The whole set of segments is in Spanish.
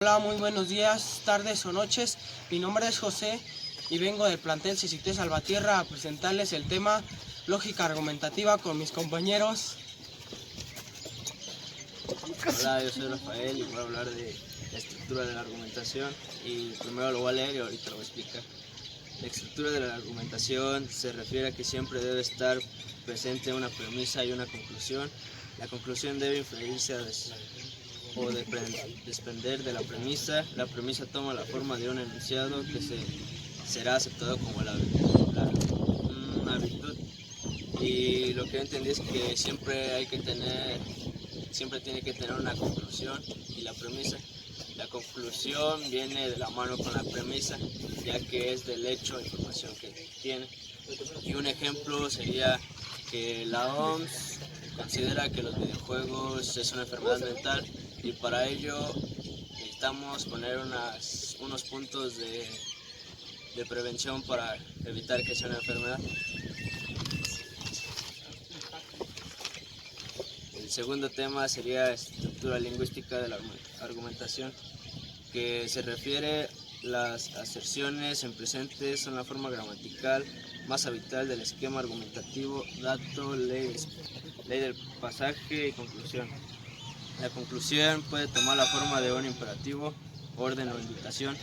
Hola, muy buenos días, tardes o noches. Mi nombre es José y vengo del plantel CCT Salvatierra a presentarles el tema lógica argumentativa con mis compañeros. Hola, yo soy Rafael y voy a hablar de la estructura de la argumentación y primero lo voy a leer y ahorita lo voy a explicar. La estructura de la argumentación se refiere a que siempre debe estar presente una premisa y una conclusión. La conclusión debe inferirse o desprender de la premisa. La premisa toma la forma de un enunciado que será aceptado como una virtud. Y lo que yo entendí es que siempre tiene que tener una conclusión y la premisa. La conclusión viene de la mano con la premisa, ya que es del hecho o información que tiene. Y un ejemplo sería que la OMS considera que los videojuegos es una enfermedad mental y para ello necesitamos poner unos puntos de prevención para evitar que sea una enfermedad. El segundo tema sería estructura lingüística de la argumentación, que se refiere las aserciones en presente son la forma gramatical más habitual del esquema argumentativo, dato, ley del pasaje y conclusión. La conclusión puede tomar la forma de un imperativo, orden o invitación.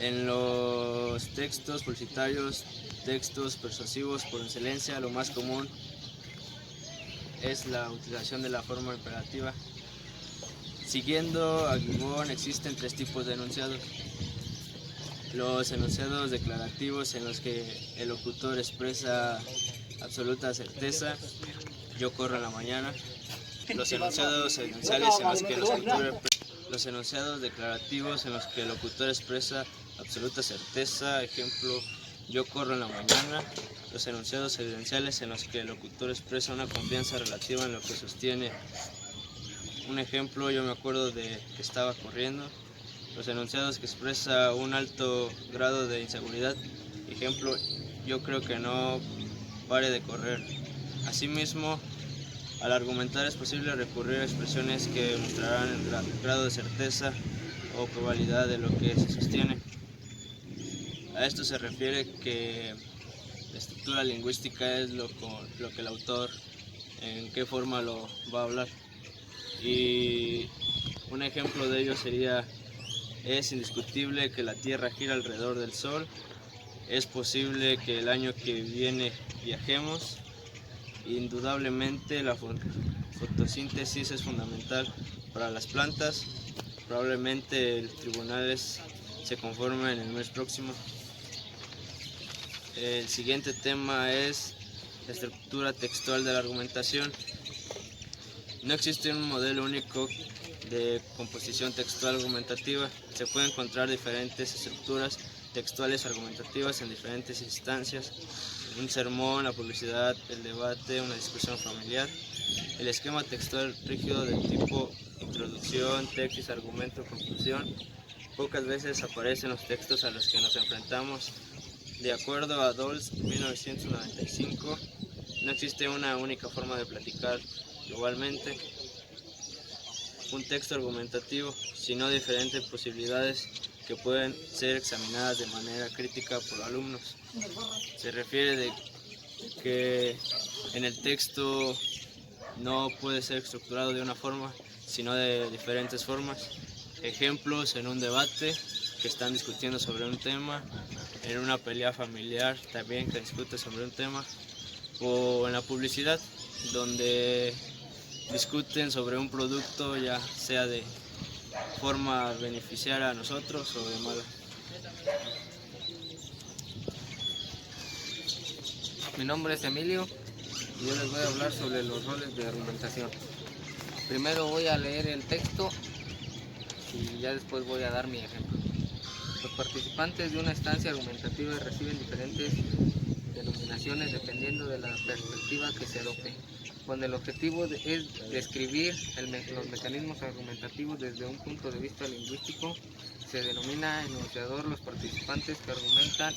En los textos publicitarios, textos persuasivos por excelencia, lo más común es la utilización de la forma imperativa. Siguiendo a Gibbon, existen tres tipos de enunciados. Los enunciados declarativos en los que el locutor expresa absoluta certeza, yo corro en la mañana. Los enunciados esenciales en los que los enunciados declarativos en los que el locutor expresa absoluta certeza, ejemplo, yo corro en la mañana. Los enunciados esenciales en los que el locutor expresa una confianza relativa en lo que sostiene. Un ejemplo, yo me acuerdo de que estaba corriendo. Los enunciados que expresa un alto grado de inseguridad. Ejemplo, yo creo que no pare de correr. Asimismo, al argumentar es posible recurrir a expresiones que mostrarán el grado de certeza o probabilidad de lo que se sostiene. A esto se refiere que la estructura lingüística es lo que el autor en qué forma lo va a hablar. Y un ejemplo de ello sería: es indiscutible que la Tierra gira alrededor del Sol, es posible que el año que viene viajemos, indudablemente la fotosíntesis es fundamental para las plantas, probablemente el tribunal se conforme en el mes próximo. El siguiente tema es la estructura textual de la argumentación. No existe un modelo único de composición textual argumentativa. Se pueden encontrar diferentes estructuras textuales argumentativas en diferentes instancias: un sermón, la publicidad, el debate, una discusión familiar. El esquema textual rígido del tipo introducción, tesis, argumento, conclusión pocas veces aparece en los textos a los que nos enfrentamos. De acuerdo a Dols, 1995, no existe una única forma de platicar globalmente un texto argumentativo, sino diferentes posibilidades que pueden ser examinadas de manera crítica por alumnos. Se refiere de que en el texto no puede ser estructurado de una forma, sino de diferentes formas. Ejemplos: en un debate que están discutiendo sobre un tema, en una pelea familiar también que discute sobre un tema, o en la publicidad donde discuten sobre un producto, ya sea de forma a beneficiar a nosotros o de mala. Mi nombre es Emilio y yo les voy a hablar sobre los roles de argumentación. Primero voy a leer el texto y ya después voy a dar mi ejemplo. Los participantes de una estancia argumentativa reciben diferentes denominaciones dependiendo de la perspectiva que se adopte. Cuando el objetivo es describir los mecanismos argumentativos desde un punto de vista lingüístico, se denomina enunciador los participantes que argumentan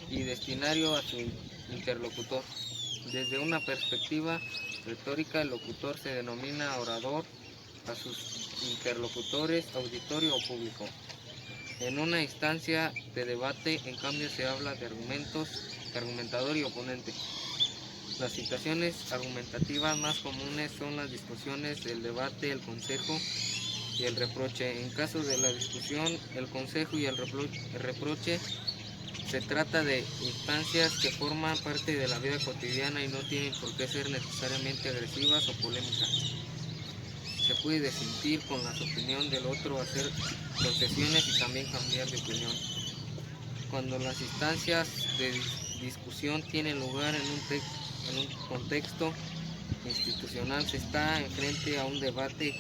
y destinario a su interlocutor. Desde una perspectiva retórica, el locutor se denomina orador a sus interlocutores, auditorio o público. En una instancia de debate, en cambio, se habla de argumentos, argumentador y oponente. Las situaciones argumentativas más comunes son las discusiones, el debate, el consejo y el reproche. En caso de la discusión, el consejo y el reproche, se trata de instancias que forman parte de la vida cotidiana y no tienen por qué ser necesariamente agresivas o polémicas. Se puede disentir con la opinión del otro, hacer concesiones y también cambiar de opinión. Cuando las instancias de discusión tienen lugar en un contexto institucional, se está enfrente a un debate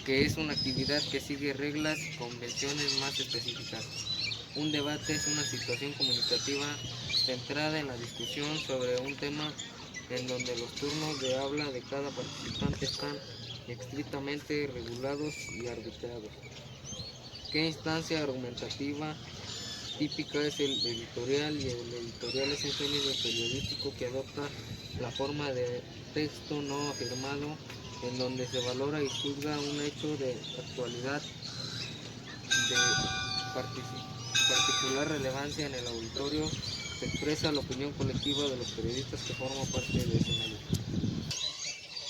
que es una actividad que sigue reglas y convenciones más específicas. Un debate es una situación comunicativa centrada en la discusión sobre un tema en donde los turnos de habla de cada participante están estrictamente regulados y arbitrados. ¿Qué instancia argumentativa típica es el editorial? Y el editorial es un género periodístico que adopta la forma de texto no afirmado, en donde se valora y juzga un hecho de actualidad de particular relevancia en el auditorio. Se expresa la opinión colectiva de los periodistas que forman parte de ese medio.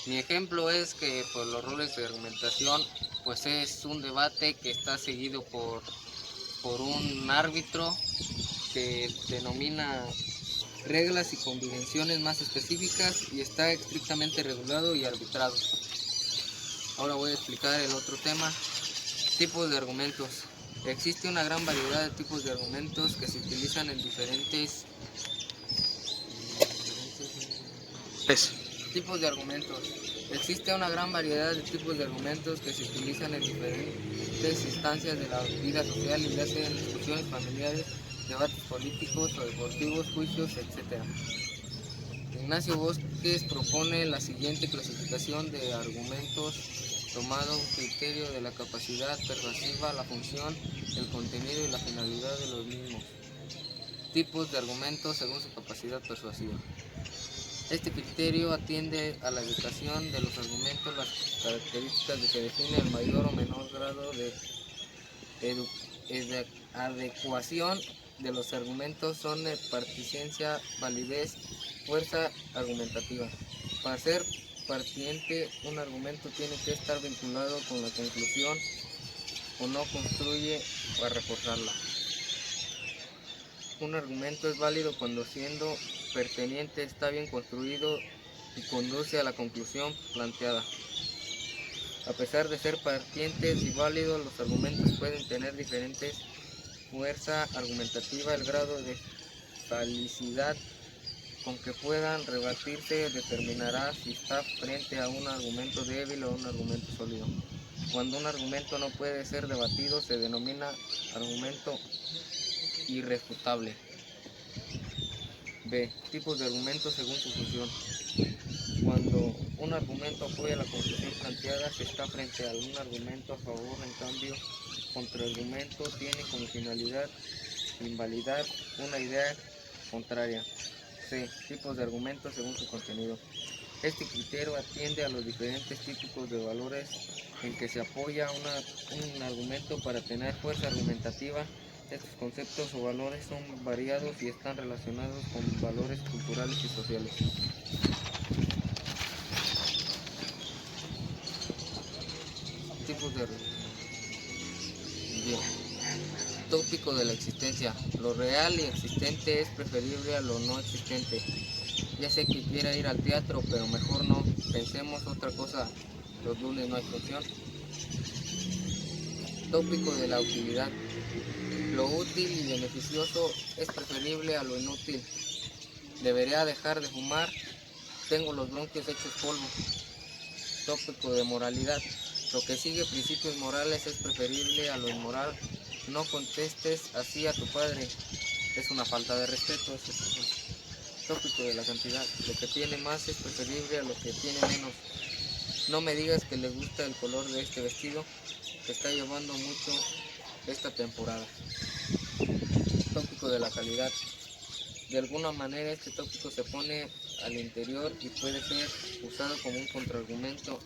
Mi ejemplo es que por los roles de argumentación, pues es un debate que está seguido por un árbitro que denomina reglas y convenciones más específicas y está estrictamente regulado y arbitrado. Ahora voy a explicar el otro tema, tipos de argumentos. Existe una gran variedad de tipos de argumentos que se utilizan en diferentes tipos de argumentos. Existe una gran variedad de tipos de argumentos que se utilizan en diferentes instancias de la vida social, y ya sean discusiones familiares, debates políticos o deportivos, juicios, etc. Ignacio Bosques propone la siguiente clasificación de argumentos tomado un criterio de la capacidad persuasiva, la función, el contenido y la finalidad de los mismos. Tipos de argumentos según su capacidad persuasiva. Este criterio atiende a la educación de los argumentos, las características de que define el mayor o menor grado de adecuación de los argumentos son de participación, validez, fuerza argumentativa. Para ser partiente, un argumento tiene que estar vinculado con la conclusión o no construye para reforzarla. Un argumento es válido cuando, siendo pertinente, está bien construido y conduce a la conclusión planteada. A pesar de ser partientes y válidos, los argumentos pueden tener diferentes fuerza argumentativa. El grado de falicidad con que puedan rebatirse determinará si está frente a un argumento débil o un argumento sólido. Cuando un argumento no puede ser debatido, se denomina argumento irrefutable. B. Tipos de argumentos según su función. Cuando un argumento apoya la conclusión planteada, se está frente a un argumento a favor. En cambio, contraargumento tiene como finalidad invalidar una idea contraria. C. Tipos de argumentos según su contenido. Este criterio atiende a los diferentes tipos de valores en que se apoya un argumento para tener fuerza argumentativa. Estos conceptos o valores son variados y están relacionados con valores culturales y sociales. Tipos de tópico de la existencia. Lo real y existente es preferible a lo no existente. Ya sé que quiera ir al teatro, pero mejor no. Pensemos otra cosa. Los lunes no hay función. Tópico de la utilidad. Lo útil y beneficioso es preferible a lo inútil. Debería dejar de fumar. Tengo los bronquios hechos polvo. Tópico de moralidad. Lo que sigue principios morales es preferible a lo inmoral. No contestes así a tu padre. Es una falta de respeto. Tópico de la cantidad. Lo que tiene más es preferible a lo que tiene menos. No me digas que le gusta el color de este vestido. Te está llevando mucho esta temporada. Tópico de la calidad. De alguna manera este tópico se pone al interior y puede ser usado como un contraargumento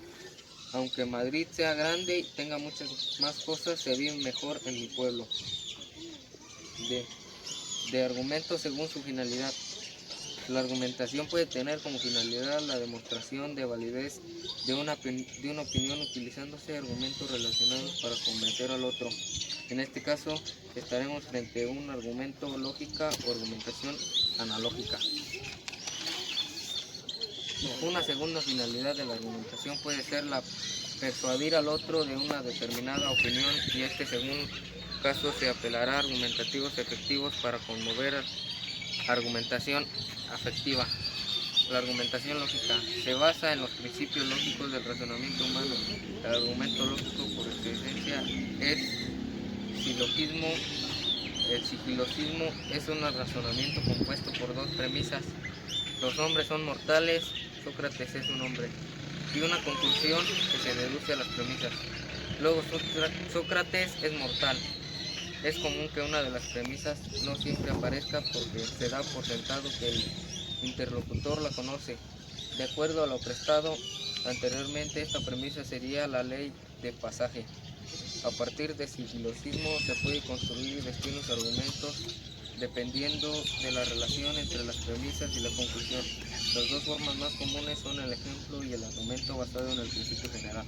Aunque Madrid sea grande y tenga muchas más cosas, se vive mejor en mi pueblo. De argumento según su finalidad. La argumentación puede tener como finalidad la demostración de validez de una opinión utilizándose de argumentos relacionados para convencer al otro. En este caso, estaremos frente a un argumento lógica o argumentación analógica. Una segunda finalidad de la argumentación puede ser la persuadir al otro de una determinada opinión y según caso se apelará a argumentativos efectivos para conmover. Argumentación afectiva. La argumentación lógica se basa en los principios lógicos del razonamiento humano. El argumento lógico por excelencia es silogismo. El silogismo es un razonamiento compuesto por dos premisas. Los hombres son mortales, Sócrates es un hombre, y una conclusión que se deduce a las premisas. Luego Sócrates es mortal. Es común que una de las premisas no siempre aparezca porque se da por sentado que el interlocutor la conoce. De acuerdo a lo prestado anteriormente, esta premisa sería la ley de pasaje. A partir de silogismo se puede construir distintos argumentos dependiendo de la relación entre las premisas y la conclusión. Las dos formas más comunes son el ejemplo y el argumento basado en el principio general.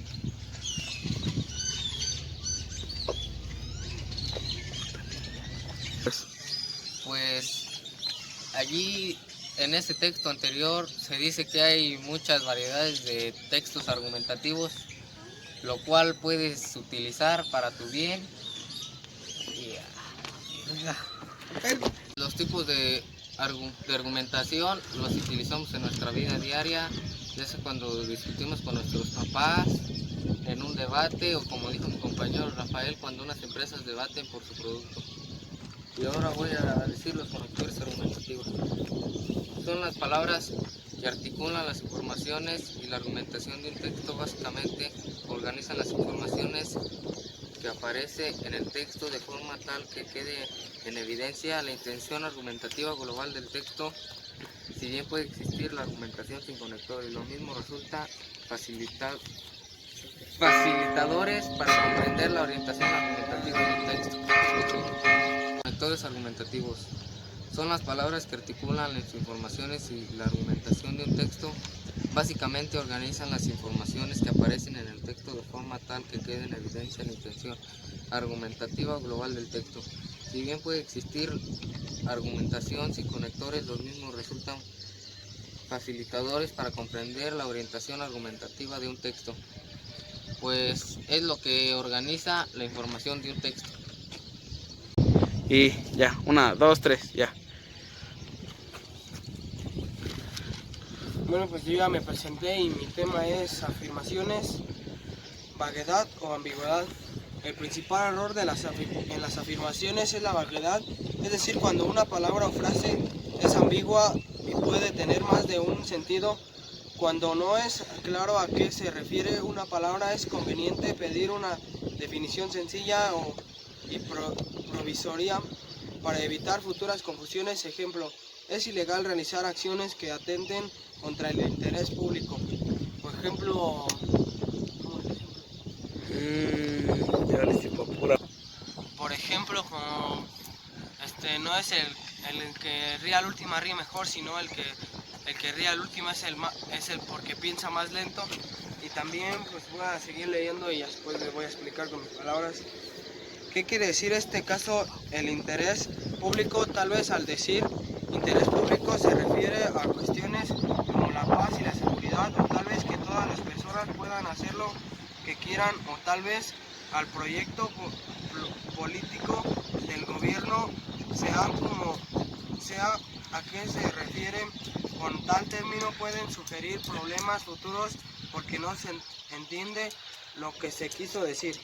Pues allí en ese texto anterior se dice que hay muchas variedades de textos argumentativos, lo cual puedes utilizar para tu bien. Los tipos de argumentación los utilizamos en nuestra vida diaria, ya sea cuando discutimos con nuestros papás en un debate o como dijo mi compañero Rafael, cuando unas empresas debaten por su producto. Y ahora voy a decir los conectores argumentativos. Son las palabras que articulan las informaciones y la argumentación de un texto. Básicamente organizan las informaciones que aparece en el texto de forma tal que quede en evidencia la intención argumentativa global del texto. Si bien puede existir la argumentación sin conectores, lo mismo resulta facilitadores para comprender la orientación argumentativa de un texto. Conectores argumentativos son las palabras que articulan las informaciones y la argumentación de un texto. Básicamente organizan las informaciones que aparecen en el texto de forma tal que quede en evidencia la intención argumentativa global del texto. Si bien puede existir argumentación sin conectores, los mismos resultan facilitadores para comprender la orientación argumentativa de un texto, pues es lo que organiza la información de un texto. Y ya, 1, 2, 3, ya. Bueno, pues yo ya me presenté y mi tema es afirmaciones, vaguedad o ambigüedad. El principal error en las afirmaciones es la vaguedad, es decir, cuando una palabra o frase es ambigua y puede tener más de un sentido. Cuando no es claro a qué se refiere una palabra, es conveniente pedir una definición sencilla y provisoria para evitar futuras confusiones. Ejemplo, es ilegal realizar acciones que atenten contra el interés público. Por ejemplo, como no es el que ría al última ríe mejor, sino el que ríe al último es el porque piensa más lento. Y también pues voy a seguir leyendo y después les voy a explicar con mis palabras qué quiere decir este caso el interés público. Tal vez al decir interés público se refiere a cuestiones como la paz y la seguridad, o tal vez que todas las personas puedan hacer lo que quieran, o tal vez al proyecto político del gobierno, sea a qué se refiere. Con tal término pueden sugerir problemas futuros porque no se entiende lo que se quiso decir.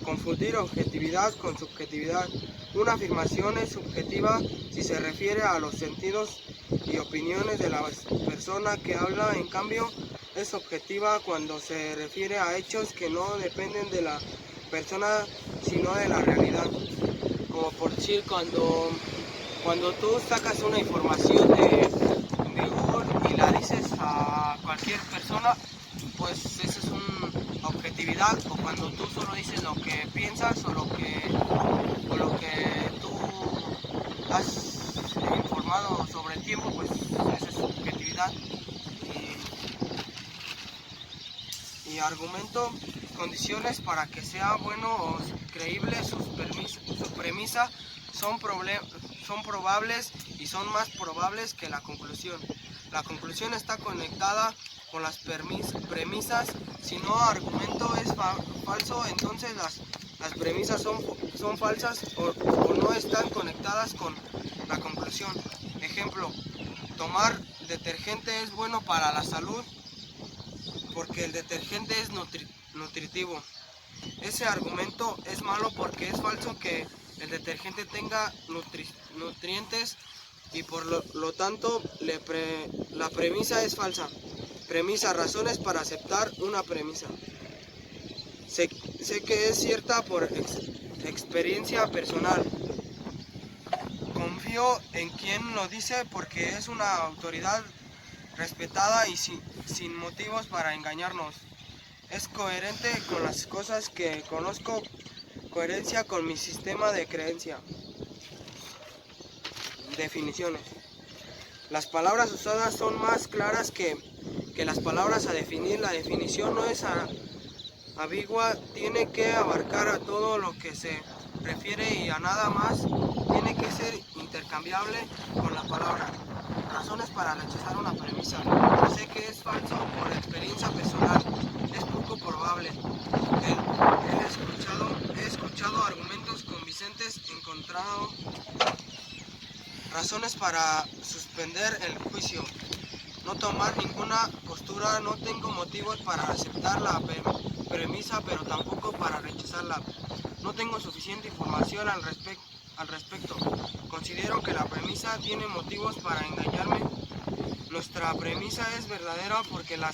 Confundir objetividad con subjetividad. Una afirmación es subjetiva si se refiere a los sentidos y opiniones de la persona que habla. En cambio, es objetiva cuando se refiere a hechos que no dependen de la persona sino de la realidad. Como por decir, cuando tú sacas una información de Google y la dices a cualquier persona, pues ese es un objetividad, o cuando tú solo dices lo que piensas o lo que tú has informado sobre el tiempo, pues esa es subjetividad. Y argumento condiciones para que sea bueno o creíble. Sus premisas son probables y son más probables que la conclusión. La conclusión está conectada con las premisas. Si no argumento es falso, entonces las premisas son falsas o no están conectadas con la conclusión. Ejemplo, tomar detergente es bueno para la salud porque el detergente es nutritivo. Ese argumento es malo porque es falso que el detergente tenga nutrientes y por lo tanto la premisa es falsa. Premisa, razones para aceptar una premisa. Sé que es cierta por experiencia personal. Confío en quien lo dice porque es una autoridad respetada y sin motivos para engañarnos. Es coherente con las cosas que conozco, coherencia con mi sistema de creencia. Definiciones. Las palabras usadas son más claras que las palabras a definir. La definición no es ambigua, tiene que abarcar a todo lo que se refiere y a nada más. Tiene que ser intercambiable con la palabra. Razones para rechazar una premisa. Sé que es falso por experiencia personal. Es poco probable. He escuchado argumentos convincentes, encontrado razones para suspender el juicio. No tomar ninguna postura. No tengo motivos para aceptar la premisa, pero tampoco para rechazarla. No tengo suficiente información al respecto. Considero que la premisa tiene motivos para engañarme. Nuestra premisa es verdadera porque la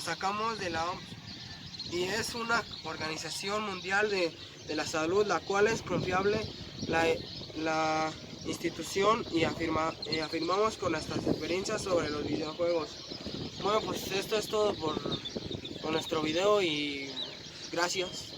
sacamos de la OMS y es una organización mundial de la salud, la cual es confiable la institución y afirmamos con nuestras experiencias sobre los videojuegos. Bueno, pues esto es todo por nuestro video y gracias.